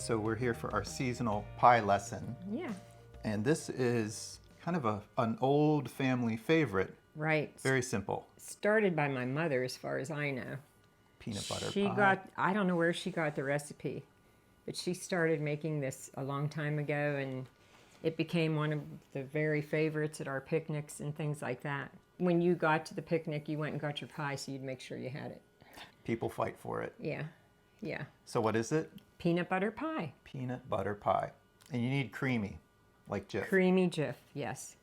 So we're here for our seasonal pie lesson. Yeah. And this is kind of an old family favorite. Right. Very simple. Started by my mother, as far as I know. Peanut butter pie. I don't know where she got the recipe, but she started making this a long time ago, and it became one of the very favorites at our picnics and things like that. When you got to the picnic, you went and got your pie, so you'd make sure you had it. People fight for it. Yeah. Yeah. So what is it? Peanut butter pie. Peanut butter pie. And you need creamy, like Jif. Creamy Jif, yes.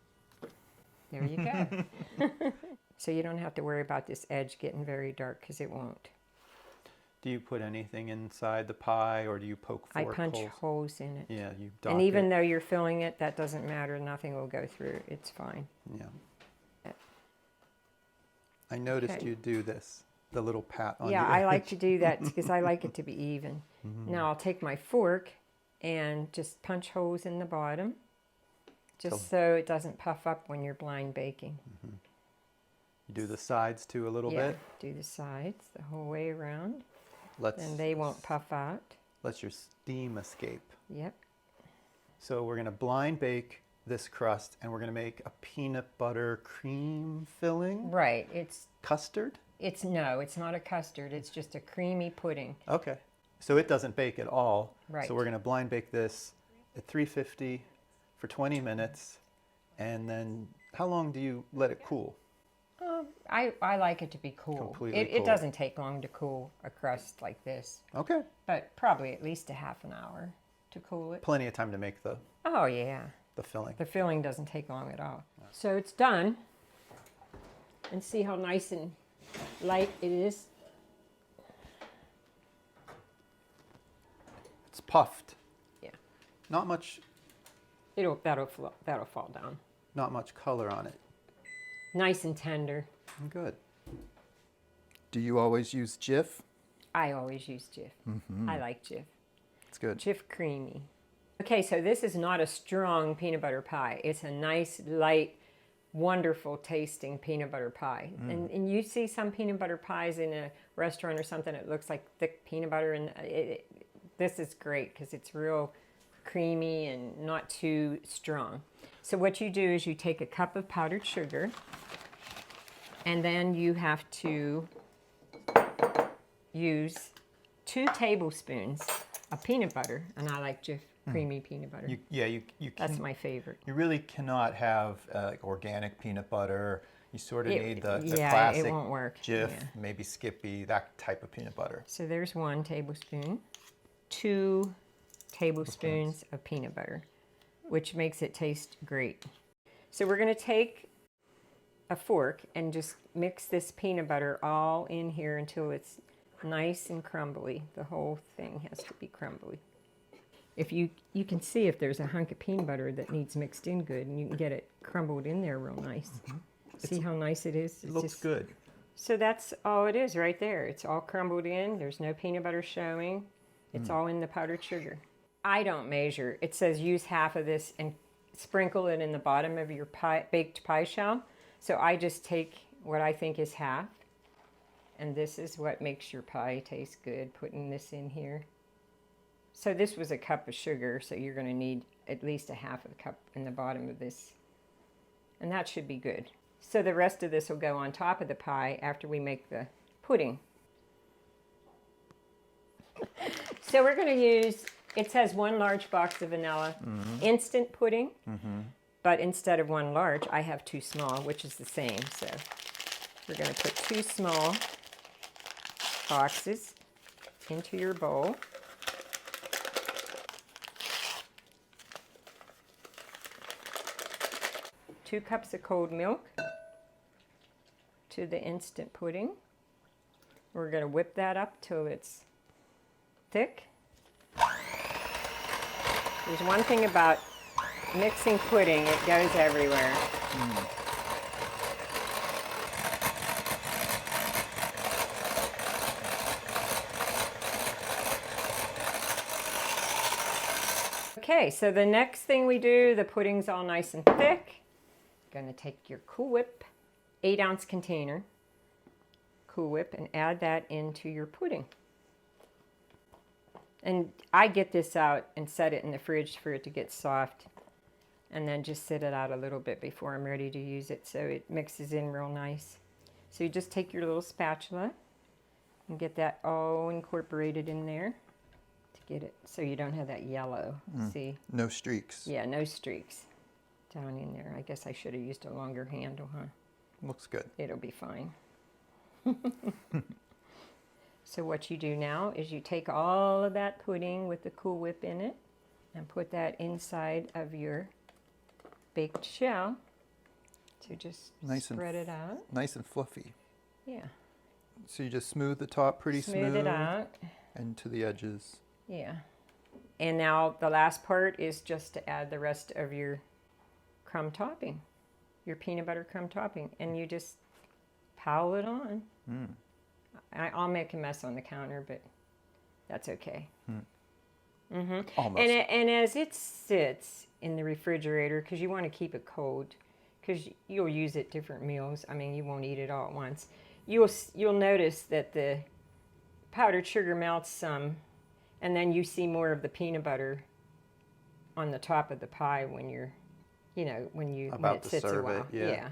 There you go. So you don't have to worry about this edge getting very dark, because it won't. Do you put anything inside the pie, or do you poke I fork punch holes? holes in it. Yeah, you dock And even it. though you're filling it, that doesn't matter. Nothing will go through. It's fine. Yeah. I noticed you do this, the little pat on Yeah, the I edge. like to do that because I like it to be even. Now I'll take my fork and just punch holes in the bottom, just so it doesn't puff up when you're blind baking. You do the sides too a little Yeah, bit. do the sides the whole way around, Let's and they won't puff out. let your steam escape. Yep. So we're going to blind bake this crust, and we're going to make a peanut butter cream filling. Right. It's Custard? no, it's not a custard. It's just a creamy pudding. Okay. So it doesn't bake at all. Right. So we're going to blind bake this at 350 for 20 minutes. And then how long do you let it cool? I like it to be cool. Completely It cool. doesn't take long to cool a crust like this, Okay. but probably at least a half an hour to cool it. Plenty of time to make the Oh, yeah. filling. The filling doesn't take long at all. So it's done. And see how nice and light it is? It's puffed. Yeah. Not much That'll fall down. not much color on it. Nice and tender. Good. Do you always use Jif? I always use Jif. I like Jif. It's good. Jif creamy. Okay, so this is not a strong peanut butter pie. It's a nice, light, wonderful tasting peanut butter pie. And you see some peanut butter pies in a restaurant or something, it looks like thick peanut butter, and this is great because it's real creamy and not too strong. So what you do is you take a cup of powdered sugar, and then you have to use 2 tablespoons of peanut butter, and I like Jif creamy peanut butter. You That's can, my favorite. you really cannot have like organic peanut butter. You sort of need the yeah, classic it won't work. Jif, Yeah. maybe Skippy, that type of peanut butter. So there's 1 tablespoon, 2 tablespoons of peanut butter, which makes it taste great. So we're going to take a fork and just mix this peanut butter all in here until it's nice and crumbly. The whole thing has to be crumbly. If you can see if there's a hunk of peanut butter that needs mixed in good, and you can get it crumbled in there real nice. See how nice it is? It looks good. So that's all it is right there. It's all crumbled in. There's no peanut butter showing. It's all in the powdered sugar. I don't measure. It says use half of this and sprinkle it in the bottom of your baked pie shell. So I just take what I think is half. And this is what makes your pie taste good, putting this in here. So this was a cup of sugar, so you're going to need at least a half of a cup in the bottom of this. And that should be good. So the rest of this will go on top of the pie after we make the pudding. So we're going to use, it says 1 large box of vanilla instant pudding, but instead of 1 large, I have 2 small, which is the same. So we're going to put 2 small boxes into your bowl. Two cups of cold milk to the instant pudding. We're going to whip that up till it's thick. There's one thing about mixing pudding, it goes everywhere. Okay, so the next thing we do, the pudding's all nice and thick. Going to take your Cool Whip 8-ounce container, Cool Whip, and add that into your pudding. And I get this out and set it in the fridge for it to get soft, and then just sit it out a little bit before I'm ready to use it so it mixes in real nice. So you just take your little spatula and get that all incorporated in there to get it so you don't have that yellow. See? No streaks. Yeah, no streaks down in there. I guess I should have used a longer handle, huh? Looks good. It'll be fine. So what you do now is you take all of that pudding with the Cool Whip in it and put that inside of your baked shell. So just spread it out. Nice and fluffy. Yeah. So you just smooth the top pretty smooth. Smooth it out. And to the edges. Yeah. And now the last part is just to add the rest of your crumb topping, your peanut butter crumb topping, and you just pile it on. I'll make a mess on the counter, but that's okay. Almost. And as it sits in the refrigerator, because you want to keep it cold, because you'll use it different meals. I mean, you won't eat it all at once. You'll notice that the powdered sugar melts some, and then you see more of the peanut butter on the top of the pie when you're, when it sits a while. Yeah.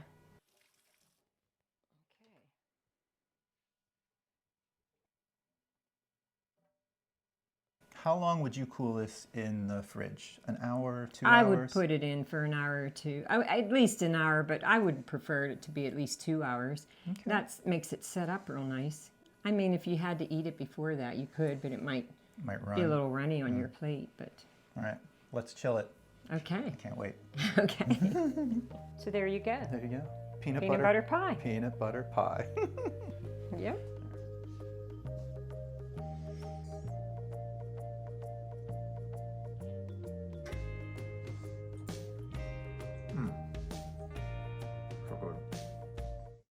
How long would you cool this in the fridge? An hour, 2 I hours? would put it in for an hour or two. At least an hour, but I would prefer it to be at least 2 hours. Okay. That makes it set up real nice. I mean, if you had to eat it before that, you could, but it might run. be a little runny on your plate. But All right, let's chill it. okay. I can't wait. Okay. So there you go. There you go. Peanut Peanut butter pie. Peanut butter pie. Yep.